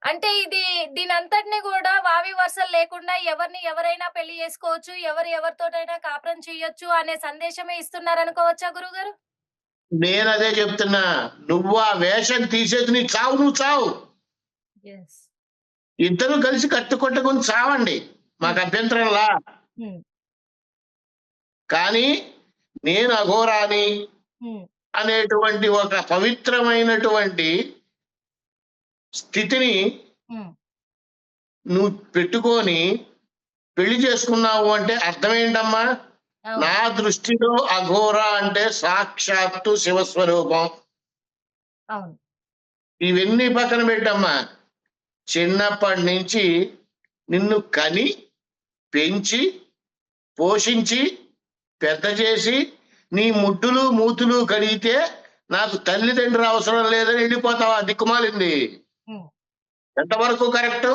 అంటే దీనంతటిని గూడా వావి వరుసలు లేకుండా ఎవరిని ఎవరైనా పెళ్లి చేసుకోవచ్చు. ఎవరు ఎవరితోటైనా కాపురం చేయొచ్చు అనే సందేశమే ఇస్తున్నారనుకోవచ్చా గురువుగారు? నేనదే చెప్తున్నా. నువ్వు ఆ వేషం తీసేసి నీ చావు నువ్వు చావు. యెస్. ఇద్దరు కలిసి కట్టుకొట్టుకొని చావండి. మాకు అభ్యంతరంలా. కానీ నేను అఘోరాని అనేటువంటి ఒక పవిత్రమైనటువంటి స్థితిని నువ్వు పెట్టుకొని పెళ్లి చేసుకున్నావు అంటే అర్థం ఏంటమ్మా? నా దృష్టిలో అఘోర అంటే సాక్షాత్తు శివస్వరూపం. ఇవన్నీ పక్కన పెట్టమ్మా. చిన్నప్పటి నుంచి నిన్ను కని పెంచి పోషించి పెద్ద చేసి నీ ముడ్డులు మూతులు కడిగితే నాకు తల్లిదండ్రులు అవసరం లేదని వెళ్ళిపోతావా? దిక్కుమాలింది. ఎంతవరకు కరెక్ట్?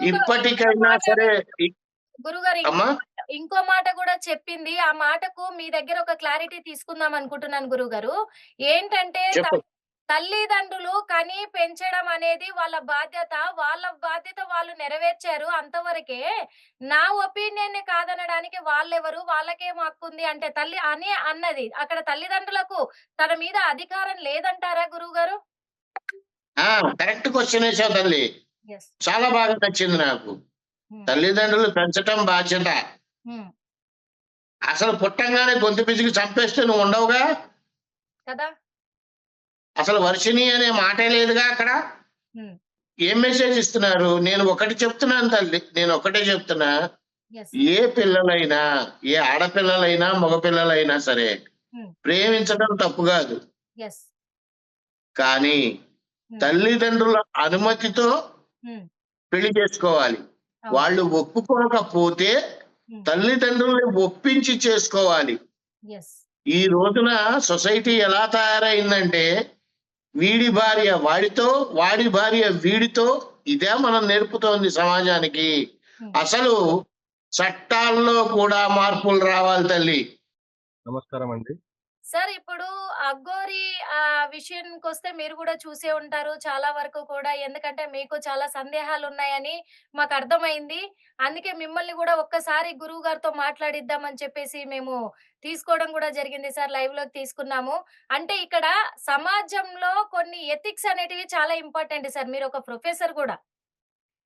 ఇప్పటికైనా సరే గురుగారు ఇంకో మాట కూడా చెప్పింది. ఆ మాటకు మీ దగ్గర ఒక క్లారిటీ తీసుకుందాం అనుకుంటున్నాను గురుగారు. ఏంటంటే తల్లిదండ్రులు కని పెంచడం అనేది వాళ్ళ బాధ్యత. వాళ్ళ బాధ్యత వాళ్ళు నెరవేర్చారు అంతవరకే. నా ఒపీనియన్ కాదనడానికి వాళ్ళెవరు? వాళ్ళకేం హక్కుంది అంటే తల్లి అని అన్నది. అక్కడ తల్లిదండ్రులకు తన మీద అధికారం లేదంటారా గురువుగారు? కరెక్ట్ క్వశ్చన్ వేసావు తల్లి. చాలా బాగా నచ్చింది నాకు. తల్లిదండ్రులు పెంచటం బాధ్యత. అసలు పుట్టంగానే గొంతు పిసికి చంపేస్తే నువ్వు ఉండవుగా కదా. అసలు వర్షిణి అనే మాటే లేదుగా అక్కడ. ఏం మెసేజ్ ఇస్తున్నారు? నేను ఒకటి చెప్తున్నాను తల్లి, నేను ఒకటే చెప్తున్నా. ఏ పిల్లలైనా, ఏ ఆడపిల్లలైనా మగపిల్లలైనా సరే ప్రేమించడం తప్పు కాదు. కానీ తల్లిదండ్రుల అనుమతితో పెళ్లి చేసుకోవాలి. వాళ్ళు ఒప్పుకోకపోతే తల్లిదండ్రుల్ని ఒప్పించి చేసుకోవాలి. ఈ రోజున సొసైటీ ఎలా తయారైందంటే వీడి భార్య వాడితో, వాడి భార్య వీడితో. ఇదే మనం నేర్పుతోంది సమాజానికి. అసలు చట్టాల్లో కూడా మార్పులు రావాలి తల్లి. నమస్కారం అండి సార్. ఇప్పుడు అఘోరి విషయానికి వస్తే మీరు కూడా చూసే ఉంటారు చాలా వరకు కూడా. ఎందుకంటే మీకు చాలా సందేహాలు ఉన్నాయని మాకు అర్థమైంది. అందుకే మిమ్మల్ని కూడా ఒక్కసారి గురువు గారితో మాట్లాడిద్దామని చెప్పేసి మేము తీసుకోవడం కూడా జరిగింది సార్. లైవ్ లోకి తీసుకున్నాము. అంటే ఇక్కడ సమాజంలో కొన్ని ఎథిక్స్ అనేటివి చాలా ఇంపార్టెంట్ సార్. మీరు ఒక ప్రొఫెసర్ కూడా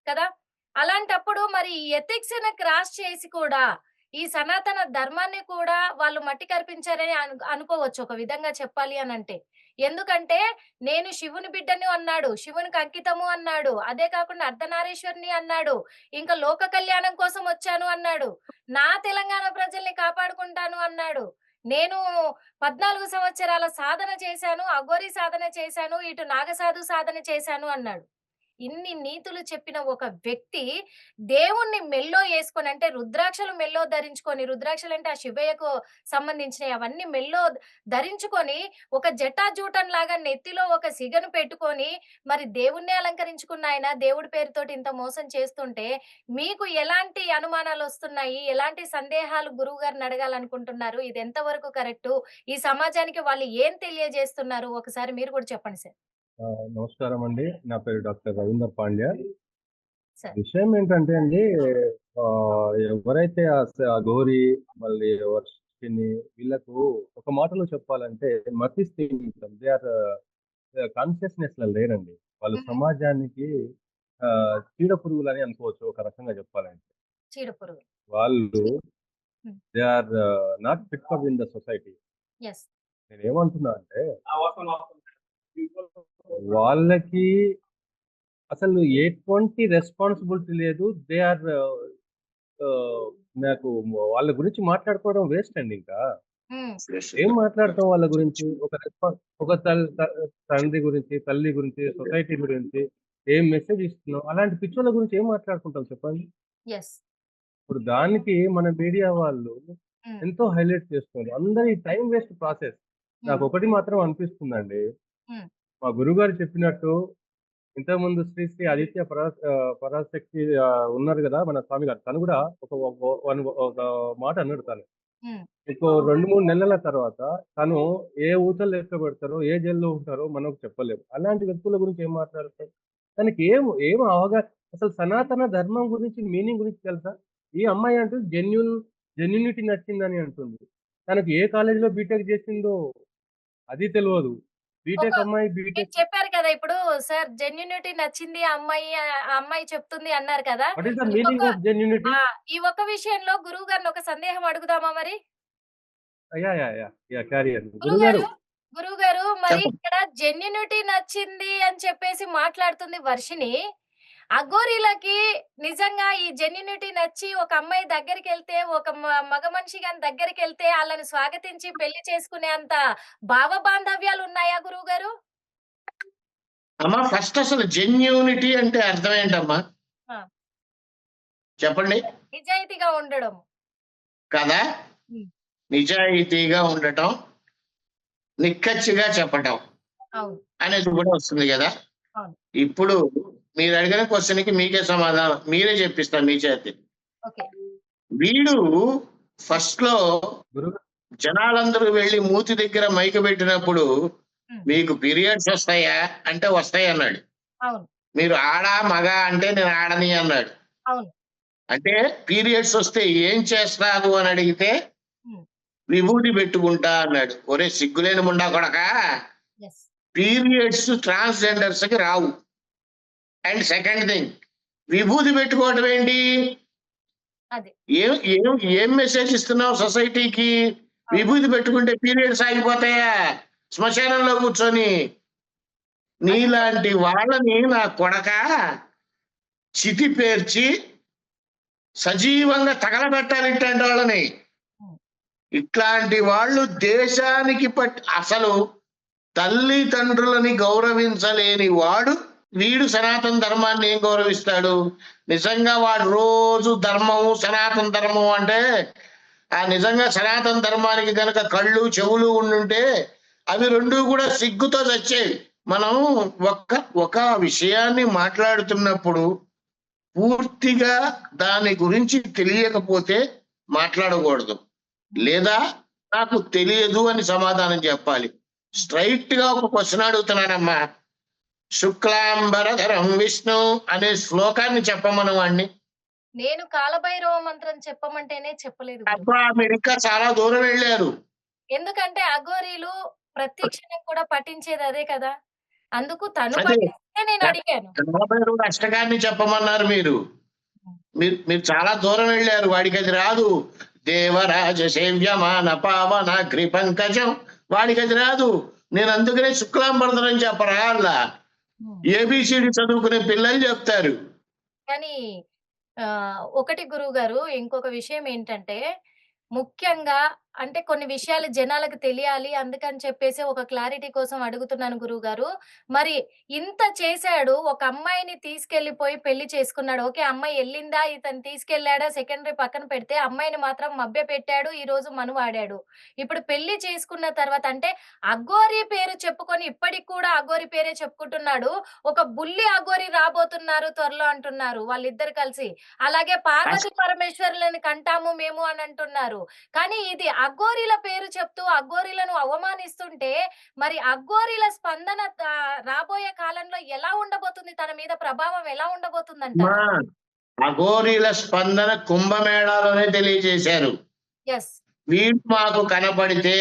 కదా. అలాంటప్పుడు మరి ఈ ఎథిక్స్ క్రాస్ చేసి కూడా ఈ సనాతన ధర్మాన్ని కూడా వాళ్ళు మట్టి కర్పించారని అనుకోవచ్చు ఒక విధంగా చెప్పాలి అనంటే. ఎందుకంటే నేను శివుని బిడ్డని అన్నాడు, శివునికి అంకితము అన్నాడు, అదే కాకుండా అర్ధనారీశ్వరిని అన్నాడు, ఇంకా లోక కళ్యాణం కోసం వచ్చాను అన్నాడు, నా తెలంగాణ ప్రజల్ని కాపాడుకుంటాను అన్నాడు, నేను 14 సంవత్సరాల సాధన చేశాను, అఘోరి సాధన చేశాను, ఇటు నాగసాధు సాధన చేశాను అన్నాడు. ఇన్ని నీతులు చెప్పిన ఒక వ్యక్తి దేవుణ్ణి మెల్లో వేసుకొని, అంటే రుద్రాక్షలు మెల్లో ధరించుకొని, రుద్రాక్షలు అంటే ఆ శివయ్యకు సంబంధించినవి, అవన్నీ మెల్లో ధరించుకొని ఒక జటాజూటం లాగా నెత్తిలో ఒక సిగను పెట్టుకొని మరి దేవుణ్ణి అలంకరించుకున్న ఆయన దేవుడి పేరుతోటి ఇంత మోసం చేస్తుంటే మీకు ఎలాంటి అనుమానాలు వస్తున్నాయి? ఎలాంటి సందేహాలు గురువు గారిని అడగాలనుకుంటున్నారు? ఇది ఎంతవరకు కరెక్ట్? ఈ సమాజానికి వాళ్ళు ఏం తెలియజేస్తున్నారు? ఒకసారి మీరు కూడా చెప్పండి సార్. నమస్కారం అండి. నా పేరు డాక్టర్ రవీందర్ పాండ్య. విషయం ఏంటంటే అండి, ఎవరైతే అఘోరి మళ్ళీ వర్షిని వీళ్ళకు ఒక మాటలో చెప్పాలంటే మతి స్థిమితం. దే ఆర్ కాన్షియస్నెస్ లో లేరండి. వాళ్ళు సమాజానికి చీడ పురుగులు అని అనుకోవచ్చు ఒక రకంగా చెప్పాలంటే. వాళ్ళు they are not fit for in the society. నేను ఏమంటున్నా అంటే వాళ్ళకి అసలు ఎటువంటి రెస్పాన్సిబిలిటీ లేదు. దే ఆర్ నాకు వాళ్ళ గురించి మాట్లాడుకోవడం వేస్ట్ అండి. ఇంకా ఏం మాట్లాడతాం వాళ్ళ గురించి? ఒక తండ్రి గురించి, తల్లి గురించి, సొసైటీ గురించి ఏం మెసేజ్ ఇస్తున్నాం? అలాంటి పిచ్చోళ్ళ గురించి ఏం మాట్లాడుకుంటాం చెప్పండి? ఇప్పుడు దానికి మన మీడియా వాళ్ళు ఎంతో హైలైట్ చేస్తున్నారు. అందరి టైం వేస్ట్ ప్రాసెస్. నాకు ఒకటి మాత్రం అనిపిస్తుందండి, మా గురుగారు చెప్పినట్టు ఇంతకుముందు శ్రీ శ్రీ ఆదిత్య పరాశక్తి ఉన్నారు కదా మన స్వామి గారు. తను కూడా ఒక మాట అన్నాడు. తను హ్మ్. ఇంకో 2-3 నెలల తర్వాత తను ఏ ఊచలు లెక్క పెడతారో, ఏ జైల్లో ఉంటారో మనకు చెప్పలేము. అలాంటి వ్యక్తుల గురించి ఏం మాట్లాడతారు? తనకి ఏం అసలు సనాతన ధర్మం గురించి మీనింగ్ గురించి తెలుసా? ఈ అమ్మాయి అంటూ జెన్యూనిటీ నచ్చిందని అంటుంది. తనకు ఏ కాలేజీలో బీటెక్ చేసిందో అది తెలవదు. ఒక బీటెక్ అమ్మాయి మీరు బీటెక్ చెప్పారు కదా! ఇప్పుడు సార్ జెన్యూనిటీ నచ్చింది ఆ అమ్మాయి ఆ అమ్మాయి చెప్తుంది అన్నారు కదా! వాట్ ఈస్ ద ఈ ఒక్క మీనింగ్ ఆఫ్ జెన్యూనిటీ? ఆ! ఈ ఒక్క విషయంలో గురువు గారిని ఒక సందేహం అడుగుదామా మరి? Carry on. గురుగారు గురువుగారు, గురువుగారు మరి చెప్పండి. ఇక్కడ జెన్యూనిటీ నచ్చింది అని చెప్పేసి మాట్లాడుతుంది వర్షిని. అఘోరీలకి నిజంగా ఈ జెన్యూనిటీ నచ్చి ఒక అమ్మాయి దగ్గరికెళ్తే, ఒక మగ మనిషి గాని దగ్గరికెళ్తే ఆళ్ళని స్వాగతించి పెళ్లి చేసుకునేంత భావబాంధవ్యాలున్నాయా గురువుగారు? అమ్మా ఫస్ట్ అసలు జెన్యూనిటీ అంటే అర్థం ఏంటమ్మా ఆ! చెప్పండి నిజాయితీగా ఉండడం. కదా? హ్మ్. నిజాయితీగా ఉండటం, నిక్కచ్చిగా చెప్పటం అవును. అనేది కూడా వస్తుంది కదా. అవును. ఇప్పుడు మీరు అడిగిన క్వశ్చన్ కి మీకే సమాధానం మీరే చెప్పిస్తాను మీ చేతి. ఓకే. వీడు ఫస్ట్ లో గురుగారు జనాలందరూ వెళ్లి మూతి దగ్గర మైకు పెట్టినప్పుడు హ్మ్. మీకు పీరియడ్స్ వస్తాయా అంటే వస్తాయి అన్నాడు. అవును. మీరు ఆడా మగ అంటే నేను ఆడని అన్నాడు. అవును. అంటే పీరియడ్స్ వస్తే ఏం చేస్తారు అని అడిగితే హ్మ్. విభూతి పెట్టుకుంటా అన్నాడు. ఒరే సిగ్గులేని ముండా కొడక, యెస్. పీరియడ్స్ ట్రాన్స్జెండర్స్ కి రావు. అండ్ సెకండ్ థింగ్, విభూతి పెట్టుకోవటం ఏంటి? అది. ఏం ఏం ఏం మెసేజ్ ఇస్తున్నావు సొసైటీకి? అవును. విభూతి పెట్టుకుంటే పీరియడ్స్ ఆగిపోతాయా శ్మశానంలో కూర్చొని? అది నీలాంటి వాళ్ళని నా కొడక చితి పేర్చి సజీవంగా తగలబెట్టాలి ఇట్లాంటి వాళ్ళని. హ్మ్. ఇట్లాంటి వాళ్ళు దేశానికి అసలు తల్లిదండ్రులని గౌరవించలేని వాడు వీడు సనాతన ధర్మాన్ని ఏం గౌరవిస్తాడు? నిజంగా వాడు రోజు ధర్మము సనాతన ధర్మం అంటే ఆ నిజంగా సనాతన ధర్మానికి గనక కళ్ళు చెవులు ఉండుంటే అవి రెండు కూడా సిగ్గుతో చచ్చేవి. మనం ఒక విషయాన్ని మాట్లాడుతున్నప్పుడు పూర్తిగా దాని గురించి తెలియకపోతే మాట్లాడకూడదు, లేదా నాకు తెలియదు అని సమాధానం చెప్పాలి. స్ట్రైట్ గా ఒక క్వశ్చన్ అడుగుతున్నానమ్మా. శుక్లాంబరధరం విష్ణు అనే శ్లోకాన్ని చెప్పమను వాణ్ణి. నేను కాలభైరవ మంత్రం చెప్పమంటేనే చెప్పలేదు గురు. అబ్బా మీరు ఇంకా చాలా దూరం వెళ్ళారు. ఎందుకంటే అఘోరీలు ప్రతి క్షణం కూడా పఠించేది అదే కదా! అందుకు తను అదే పఠిస్తే నేను అడిగాను. కాలభైరవుడు అష్టకాన్ని చెప్పమన్నారు మీరు. మీరు మీరు చాలా దూరం వెళ్ళారు. వాడికి అది రాదు. దేవరాజ సేవ్యమాన పావన గ్రిపంకజం, వాడికి అది రాదు. నేను అందుకనే శుక్లాంబరధరం చెప్పరా అలా. హ్మ్. ఏబిసిడి చదువుకునే పిల్లలు చెప్తారు. కానీ ఒకటి గురువుగారు ఇంకొక విషయం ఏంటంటే, ముఖ్యంగా అంటే కొన్ని విషయాలు జనాలకు తెలియాలి. అందుకని చెప్పేసి ఒక క్లారిటీ కోసం అడుగుతున్నాను గురువుగారు. మరి ఇంత చేశాడు. ఒక అమ్మాయిని తీసుకెళ్ళిపోయి పెళ్లి చేసుకున్నాడు. ఓకే. అమ్మాయి ఎళ్ళిందా? ఇతను తీసుకెళ్ళాడా? సెకండరీ పక్కన పెడితే అమ్మాయిని మాత్రం మభ్యపెట్టాడు. ఈరోజు మనువాడాడు. ఇప్పుడు పెళ్లి చేసుకున్న తర్వాత అంటే అఘోరి పేరు చెప్పుకొని ఇప్పటికి కూడా అఘోరి పేరే చెప్పుకుంటున్నాడు. ఒక బుల్లి అఘోరి రాబోతున్నారు త్వరలో అంటున్నారు వాళ్ళిద్దరు కలిసి. అలాగే పార్వతి పరమేశ్వరులని కంటాము మేము అని అంటున్నారు. కానీ ఇది అఘోరీల పేరు చెప్తూ అఘోరీలను అవమానిస్తుంటే మరి అఘోరీల స్పందన రాబోయే కాలంలో ఎలా ఉండబోతుంది? తన మీద ప్రభావం ఎలా మా ఉండబోతుందంటారు? అఘోరీల స్పందన కుంభమేళాలోనే తెలియజేశారు. యెస్. వీడు మాకు కనపడితే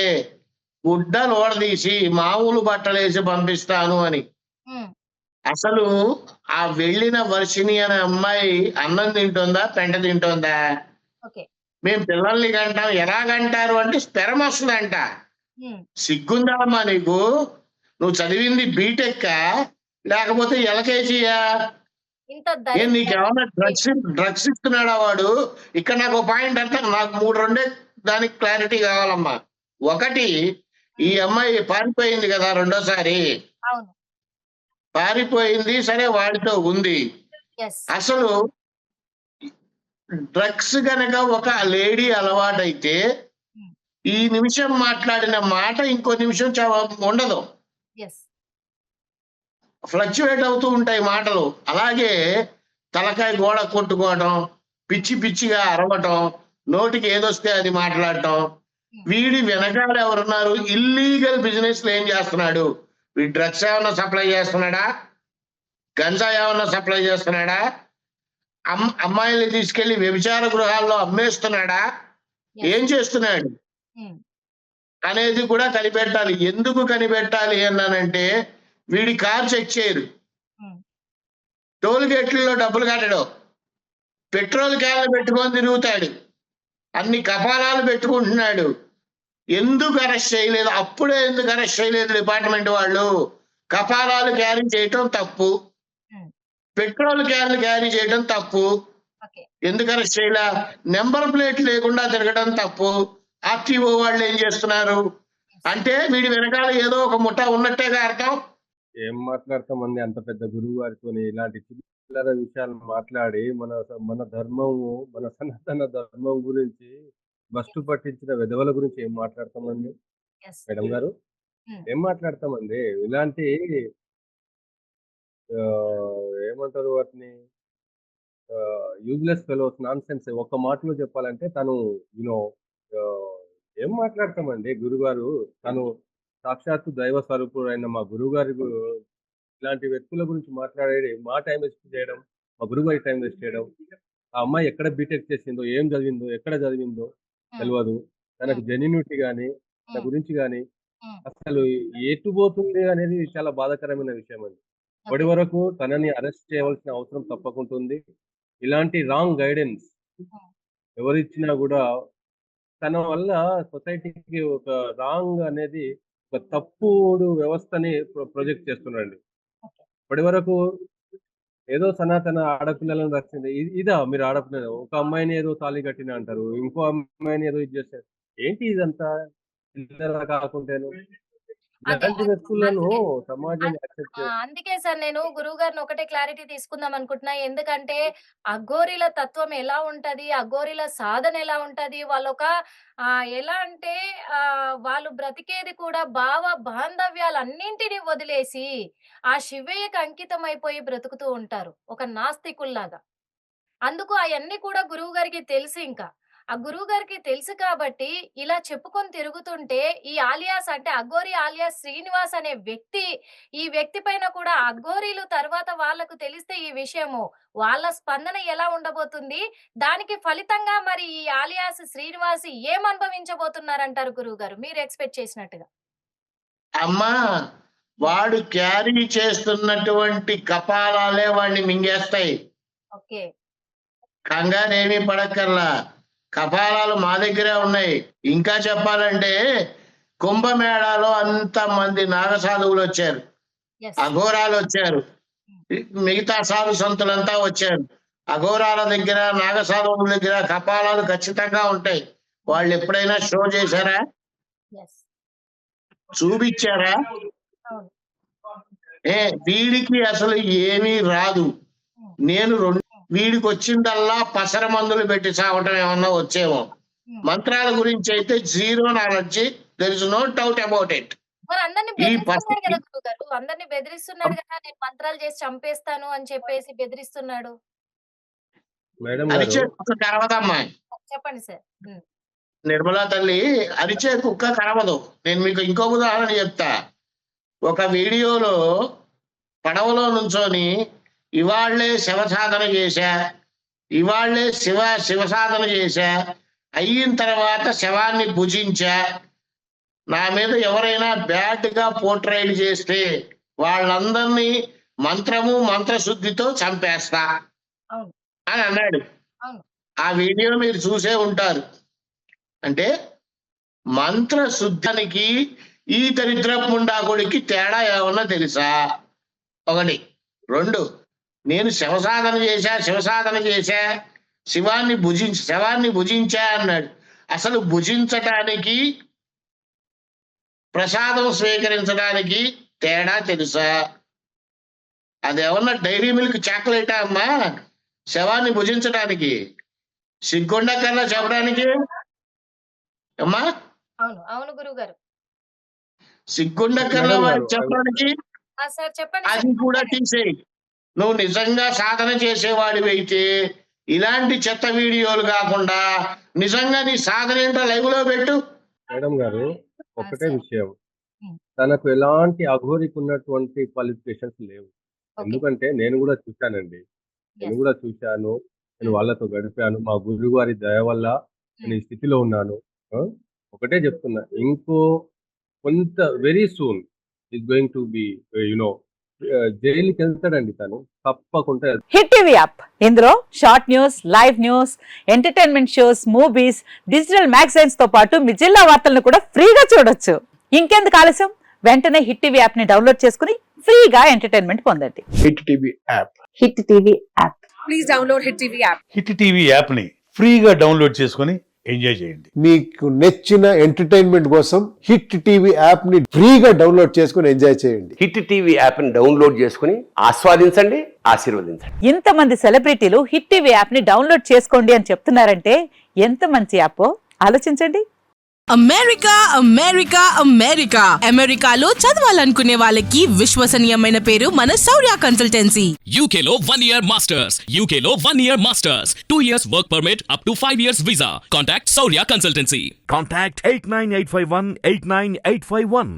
గుడ్డలు ఓడదీసి మామూలు బట్టలేసి పంపిస్తాను అని. హ్మ్. అసలు ఆ వెళ్ళిన వర్షిణి అనే అమ్మాయి అన్నం తింటుందా పెంట తింటుందా? ఓకే. మేము పిల్లల్ని కంటాం. ఎలాగంటారు అంటే స్పెరం వస్తుందంట. హ్మ్. సిగ్గుందామా నీకు? నువ్వు చదివింది బీటెక్ లేకపోతే ఎల్కేజీయా? ఇంత ఏం నీకేమన్నా దరిద్రం డ్రగ్స్ ఇస్తున్నాడా వాడు? ఇక్కడ నాకు పాయింట్ అంటే నాకు రెండే దానికి క్లారిటీ కావాలమ్మా. ఒకటి, ఈ అమ్మాయి పారిపోయింది కదా రెండోసారి. అవును. పారిపోయింది సరే, వాడితో ఉంది. యెస్. అసలు డ్రగ్స్ గనక ఒక లేడీ అలవాటైతే హ్మ్. ఈ నిమిషం మాట్లాడిన మాట ఇంకో నిమిషం ఉండదు. యెస్. ఫ్లక్చువేట్ అవుతూ ఉంటాయి మాటలు. అలాగే తలకాయ గోడ కొట్టుకోవడం, పిచ్చి పిచ్చిగా అరవటం, నోటికి ఏదొస్తే అది మాట్లాడటం. వీడి వెనకాల ఎవరున్నారు? ఇల్లీగల్ బిజినెస్ ఏం చేస్తున్నాడు? వీడు డ్రగ్స్ ఏమన్నా సప్లై చేస్తున్నాడా? గంజా ఏమన్నా సప్లై చేస్తున్నాడా? అమ్మాయిల్ని తీసుకెళ్లి వ్యభిచార గృహాల్లో అమ్మేస్తున్నాడా? ఏం చేస్తున్నాడు అనేది కూడా కనిపెట్టాలి. ఎందుకు కనిపెట్టాలి అన్నానంటే, వీడి కార్ చెక్ చేయరు, టోల్ గేట్లలో డబ్బులు కట్టడు, పెట్రోల్ క్యాన్లు పెట్టుకొని తిరుగుతాడు, అన్ని కపాలాలు పెట్టుకుంటున్నాడు. ఎందుకు అరెస్ట్ చేయలేదు? అప్పుడే ఎందుకు అరెస్ట్ చేయలేదు డిపార్ట్మెంట్ వాళ్ళు? కపాలాలు క్యారీ చేయటం తప్పు, పెట్రోల్ క్యాన్లు క్యారీ చేయడం తప్పు. ఎందుకు అరెస్ట్ చేయలే? నెంబర్ ప్లేట్ లేకుండా తిరగడం తప్పు. ఆర్టీఓ వాళ్ళు ఏం చేస్తున్నారు అంటే వీడి వెనకాల ఏదో ఒక ముఠ ఉన్నట్టేగా అర్థం. ఏం మాట్లాడతామండి అంత పెద్ద గురువు గారితో ఇలాంటి చిల్లర విషయాలు మాట్లాడి మన ధర్మము, మన సనాతన ధర్మం గురించి బస్టు పట్టించిన విధవల గురించి ఏం మాట్లాడతామండి మేడం గారు? ఏం మాట్లాడతామండి? ఇలాంటి ఏమంటారు వాటిని, యూజ్లెస్ ఫెలోస్, నాన్ సెన్స్. ఒక మాటలో చెప్పాలంటే తను ఏం మాట్లాడతామండి? గురుగారు తను సాక్షాత్తు దైవ స్వరూపుడు అయిన మా గురుగారి ఇలాంటి వ్యక్తుల గురించి మాట్లాడేది, మా టైం వేస్ట్ చేయడం, మా గురుగారి టైం వేస్ట్ చేయడం. ఆ అమ్మాయి ఎక్కడ బీటెక్ చేసిందో, ఏం చదివిందో, ఎక్కడ చదివిందో తెలియదు. తనకు జెన్యూనిటీ కానీ తన గురించి కానీ అసలు ఎటు పోతుంది అనేది చాలా బాధాకరమైన విషయం అండి. ఇప్పటి వరకు తనని అరెస్ట్ చేయవలసిన అవసరం తప్పకుండా ఉంది. ఇలాంటి రాంగ్ గైడెన్స్ ఎవరిచ్చినా కూడా తన వల్ల సొసైటీకి ఒక రాంగ్ అనేది, ఒక తప్పుడు వ్యవస్థని ప్రొజెక్ట్ చేస్తున్నారండి. ఇప్పటి వరకు ఏదో సనాతన ఆడపిల్లలను రక్షింది, ఇదా మీరు ఆడపిల్లలు? ఒక అమ్మాయిని ఏదో తాళి కట్టిన అంటారు, ఇంకో అమ్మాయిని ఏదో ఇది చేస్తారు. ఏంటి ఇదంతా? కాకుంటేను ఇలాంటి వ్యక్తులను సమాజం యాక్సెప్ట్ చేయాలి. అందుకే సార్ నేను గురువు గారిని ఒకటే క్లారిటీ తీసుకుందాం అనుకుంటున్నా. ఎందుకంటే అఘోరీల తత్వం ఎలా ఉంటది, అఘోరీల సాధన ఎలా ఉంటది, వాళ్ళొక ఎలా అంటే వాళ్ళు బ్రతికేది కూడా బాంధవ్యాలన్నింటినీ వదిలేసి ఆ శివయ్యకి అంకితం అయిపోయి బ్రతుకుతూ ఉంటారు, ఒక నాస్తికుల్లాగా. అందుకు అవన్నీ కూడా గురువు గారికి తెలుసు. ఇంకా ఆ గురువు గారికి తెలుసు కాబట్టి ఇలా చెప్పుకొని తిరుగుతుంటే ఈ ఆలియాస్ అంటే అఘోరి ఆలియాస్ శ్రీనివాస్ అనే వ్యక్తి, ఈ వ్యక్తి పైన కూడా అఘోరీలు తర్వాత వాళ్ళకు తెలిస్తే ఈ విషయము, వాళ్ళ స్పందన ఎలా ఉండబోతుంది, దానికి ఫలితంగా మరి ఈ ఆలియాస్ శ్రీనివాస్ ఏం అనుభవించబోతున్నారంటారు గురువు గారు, మీరు ఎక్స్పెక్ట్ చేసినట్టుగా? అమ్మా, వాడు క్యారీ చేస్తున్నటువంటి కపాలాలే వాడిని మింగేస్తాయి. ఓకే, కంగారేమీ పడక్కర్లా. కపాలాలు మా దగ్గరే ఉన్నాయి. ఇంకా చెప్పాలంటే కుంభమేళాలో అంతమంది నాగసాధువులు వచ్చారు, అఘోరాలు వచ్చారు, మిగతా సాధు సంతులంతా వచ్చారు. అఘోరాల దగ్గర, నాగసాధువుల దగ్గర కపాలాలు ఖచ్చితంగా ఉంటాయి. వాళ్ళు ఎప్పుడైనా షో చేశారా? చూపించారా? వీడికి అసలు ఏమీ రాదు. నేను వీడికి వచ్చిందల్లా పసర మందులు పెట్టి చావటం ఏమన్నా వచ్చేమో. మంత్రాల గురించి అయితే zero knowledge, there is no doubt about it. అందరిని బెదిరిస్తున్నాడు కదా, నేను మంత్రాలు చేసి చంపేస్తాను అని చెప్పేసి బెదిరిస్తున్నాడు. అరిచే కుక్క కరవదమ్మా. చెప్పండి సార్. నిర్మలా తల్లి, అరిచే కుక్క కరవదు. నేను మీకు ఇంకో ఉదాహరణ చెప్తా. ఒక వీడియోలో పడవలో నుంచొని ఇవాళ్లే శివసాధన చేశా, ఇవాళ్లే శివసాధన చేశా, అయిన తర్వాత శవాన్ని భుజించా, నా మీద ఎవరైనా బ్యాడ్ గా పోర్ట్రైల్ చేస్తే వాళ్ళందరినీ మంత్రము మంత్రశుద్ధితో చంపేస్తా అని అన్నాడు. ఆ వీడియో మీరు చూసే ఉంటారు. అంటే మంత్రశుద్ధానికి ఈ దరిద్రపు ముండాకుడికి తేడా ఏమన్నా తెలుసా? ఒకటి. రెండు, నేను శివసాధన చేశా, శవాన్ని భుజించా అన్నాడు. అసలు భుజించటానికి, ప్రసాదం స్వీకరించడానికి తేడా తెలుసా? అదేమన్నా డైరీ మిల్క్ చాక్లెటా అమ్మా? శవాన్ని భుజించడానికి సిగ్గుండకల్లా చెప్పడానికి అమ్మా, అవును గురువు గారు, సిగ్గుండకల్లా వాడికి చెప్పడానికి. అది కూడా తీసేయి. నువ్వు నిజంగా సాధన చేసేవాడివి అయితే ఇలాంటి చెత్త వీడియోలు కాకుండా నిజంగా నీ సాధన ఏంటో లైవ్ లో పెట్టు. మేడం గారు ఒకటే సార్. విషయం, ఉమ్. తనకు ఎలాంటి అఘోరికి ఉన్నటువంటి క్వాలిఫికేషన్స్ లేవు. ఓకే. ఎందుకంటే నేను కూడా చూశానండి, నేను Yes. కూడా చూశాను, నేను ఉమ్. వాళ్ళతో గడిపాను. మా గురువు గారి దయ వల్ల నేను ఈ స్థితిలో ఉన్నాను. ఆ? ఒకటే చెప్తున్నా, ఇంకో కొంత very soon is going to be you know జైలుకి వెళ్తాడండి తను తప్పకుండా. హిట్ టీవీ యాప్ ఇందులో short news, live news, entertainment shows, movies, digital magazines తో పాటు మీ జిల్లా వార్తలను కూడా ఫ్రీగా చూడొచ్చు. ఇంకెందుకు ఆలస్యం, వెంటనే హిట్ టీవీ యాప్ ని డౌన్లోడ్ చేసుకుని ఫ్రీగా ఎంటర్టైన్మెంట్ పొందండి. Hit TV app. Hit TV app. Please download Hit TV app. Hit TV యాప్ని ఫ్రీగా డౌన్లోడ్ చేసుకొని ఎంజాయ్ చేయండి. మీకు నచ్చిన ఎంటర్టైన్మెంట్ కోసం హిట్ టీవీ యాప్ ని ఫ్రీగా డౌన్లోడ్ చేసుకుని ఎంజాయ్ చేయండి. హిట్ టీవీ యాప్ని డౌన్లోడ్ చేసుకుని ఆస్వాదించండి, ఆశీర్వదించండి. ఇంతమంది సెలబ్రిటీలు హిట్ టీవీ యాప్ ని డౌన్లోడ్ చేసుకోండి అని చెప్తున్నారంటే ఎంత మంచి యాప్ ఆలోచించండి. అమెరికా అమెరికా అమెరికా అమెరికాలో చదవాలనుకునే వాళ్ళకి విశ్వసనీయమైన పేరు మన శౌర్య consultancy. UK Law 1 Year Masters. UK Law 1 Year Masters. 2 years work permit up to 5 years visa. Contact Saurya Consultancy. Contact 89851 89851.